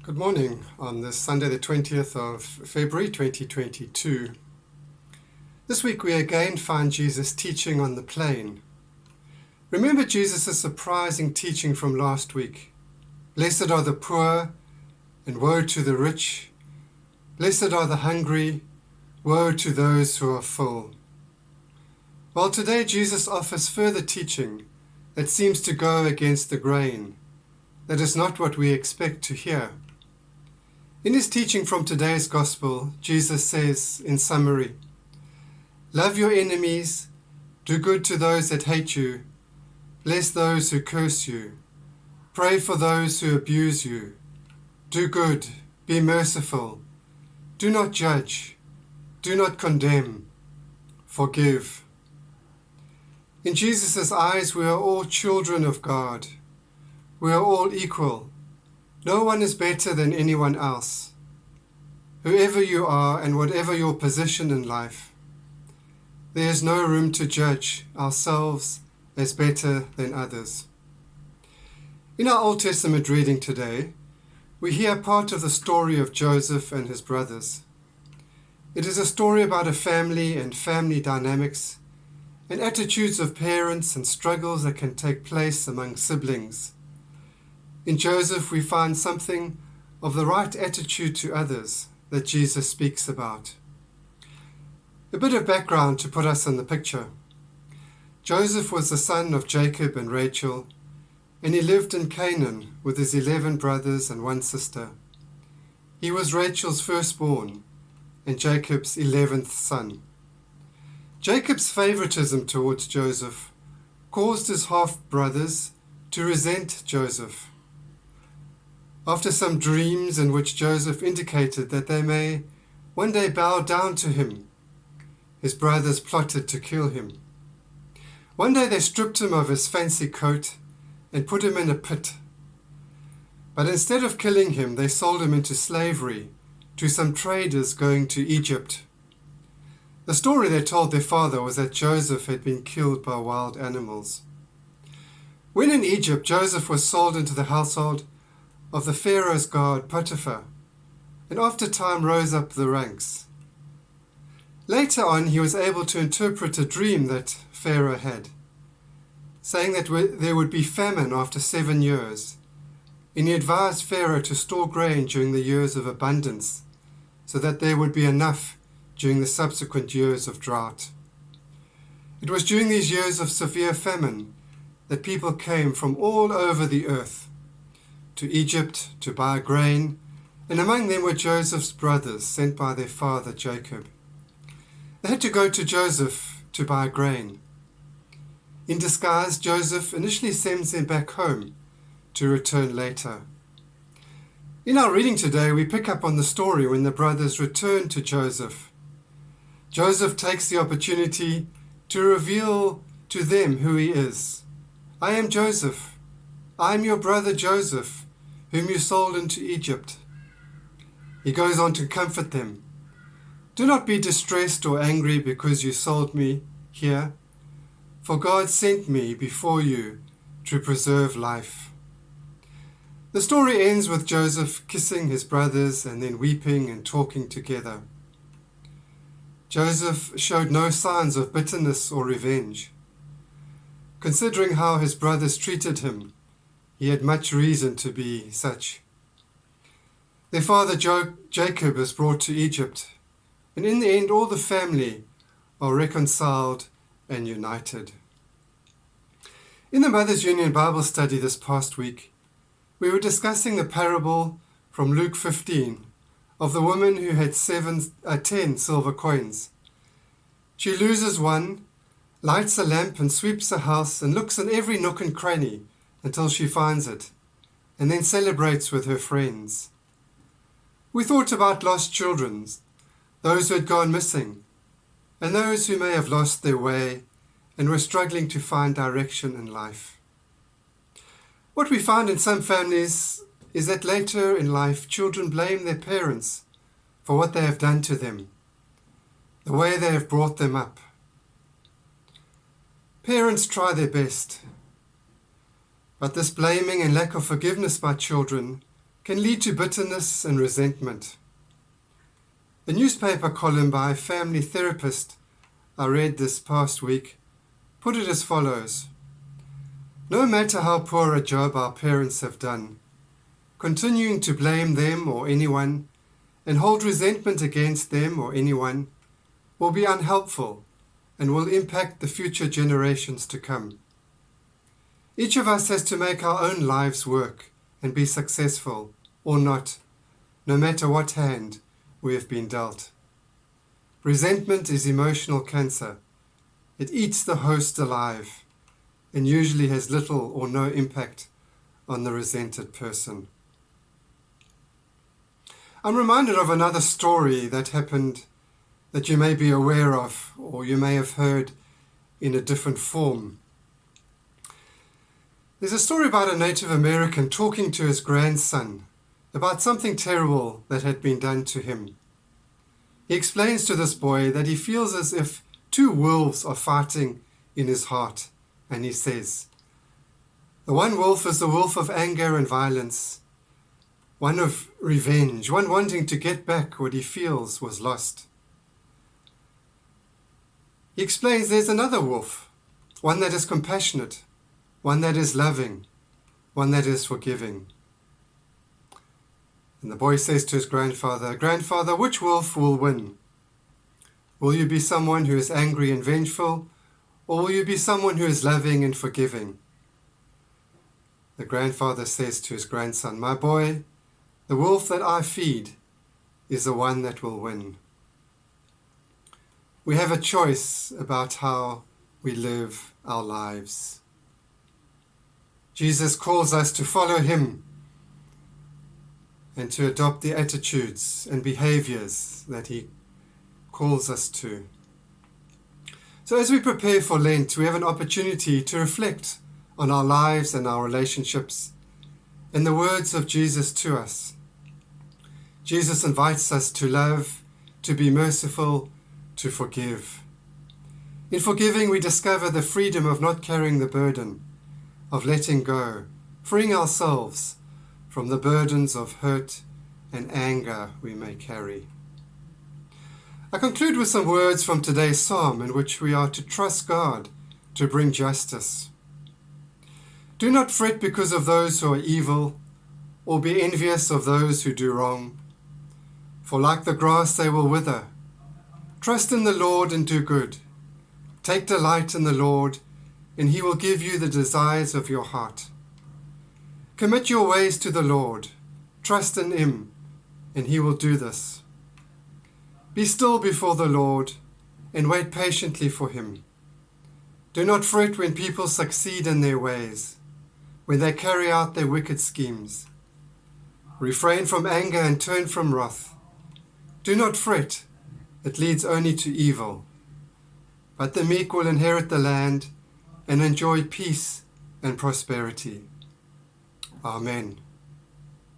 Good morning on this Sunday the 20th of February 2022. This week we again find Jesus teaching on the plain. Remember Jesus' surprising teaching from last week. Blessed are the poor, and woe to the rich. Blessed are the hungry, woe to those who are full. Well, today Jesus offers further teaching that seems to go against the grain. That is not what we expect to hear. In his teaching from today's Gospel, Jesus says, in summary, love your enemies, do good to those that hate you, bless those who curse you, pray for those who abuse you, do good, be merciful, do not judge, do not condemn, forgive. In Jesus' eyes, we are all children of God. We are all equal. No one is better than anyone else. Whoever you are and whatever your position in life, there is no room to judge ourselves as better than others. In our Old Testament reading today, we hear part of the story of Joseph and his brothers. It is a story about a family and family dynamics and attitudes of parents and struggles that can take place among siblings. In Joseph, we find something of the right attitude to others that Jesus speaks about. A bit of background to put us in the picture. Joseph was the son of Jacob and Rachel, and he lived in Canaan with his 11 brothers and one sister. He was Rachel's firstborn and Jacob's 11th son. Jacob's favoritism towards Joseph caused his half-brothers to resent Joseph. After some dreams in which Joseph indicated that they may one day bow down to him, his brothers plotted to kill him. One day they stripped him of his fancy coat and put him in a pit. But instead of killing him, they sold him into slavery to some traders going to Egypt. The story they told their father was that Joseph had been killed by wild animals. When in Egypt, Joseph was sold into the household of the Pharaoh's guard Potiphar, and after time rose up the ranks. Later on, he was able to interpret a dream that Pharaoh had, saying that there would be famine after 7 years, and he advised Pharaoh to store grain during the years of abundance, so that there would be enough during the subsequent years of drought. It was during these years of severe famine that people came from all over the earth to Egypt to buy grain, and among them were Joseph's brothers sent by their father Jacob. They had to go to Joseph to buy grain. In disguise, Joseph initially sends them back home to return later. In our reading today, we pick up on the story when the brothers return to Joseph. Joseph takes the opportunity to reveal to them who he is. I am Joseph. I am your brother Joseph, whom you sold into Egypt. He goes on to comfort them. Do not be distressed or angry because you sold me here, for God sent me before you to preserve life. The story ends with Joseph kissing his brothers and then weeping and talking together. Joseph showed no signs of bitterness or revenge. Considering how his brothers treated him, he had much reason to be such. Their father Jacob is brought to Egypt, and in the end all the family are reconciled and united. In the Mothers Union Bible study this past week, we were discussing the parable from Luke 15 of the woman who had 10 silver coins. She loses one, lights a lamp and sweeps the house and looks in every nook and cranny until she finds it, and then celebrates with her friends. We thought about lost children, those who had gone missing, and those who may have lost their way and were struggling to find direction in life. What we find in some families is that later in life, children blame their parents for what they have done to them, the way they have brought them up. Parents try their best, but this blaming and lack of forgiveness by children can lead to bitterness and resentment. A newspaper column by a family therapist I read this past week put it as follows: "No matter how poor a job our parents have done, continuing to blame them or anyone and hold resentment against them or anyone will be unhelpful and will impact the future generations to come. Each of us has to make our own lives work and be successful or not, no matter what hand we have been dealt. Resentment is emotional cancer. It eats the host alive and usually has little or no impact on the resented person." I'm reminded of another story that happened that you may be aware of or you may have heard in a different form. There's a story about a Native American talking to his grandson about something terrible that had been done to him. He explains to this boy that he feels as if two wolves are fighting in his heart, and he says, "The one wolf is the wolf of anger and violence, one of revenge, one wanting to get back what he feels was lost. He explains there's another wolf, one that is compassionate, one that is loving, one that is forgiving." And the boy says to his grandfather, "Grandfather, which wolf will win? Will you be someone who is angry and vengeful, or will you be someone who is loving and forgiving?" The grandfather says to his grandson, "My boy, the wolf that I feed is the one that will win." We have a choice about how we live our lives. Jesus calls us to follow him and to adopt the attitudes and behaviors that he calls us to. So as we prepare for Lent, we have an opportunity to reflect on our lives and our relationships and the words of Jesus to us. Jesus invites us to love, to be merciful, to forgive. In forgiving, we discover the freedom of not carrying the burden, of letting go, freeing ourselves from the burdens of hurt and anger we may carry. I conclude with some words from today's psalm in which we are to trust God to bring justice. "Do not fret because of those who are evil, or be envious of those who do wrong. For like the grass they will wither. Trust in the Lord and do good. Take delight in the Lord, and he will give you the desires of your heart. Commit your ways to the Lord. Trust in him, and he will do this. Be still before the Lord, and wait patiently for him. Do not fret when people succeed in their ways, when they carry out their wicked schemes. Refrain from anger and turn from wrath. Do not fret, it leads only to evil. But the meek will inherit the land and enjoy peace and prosperity." Amen.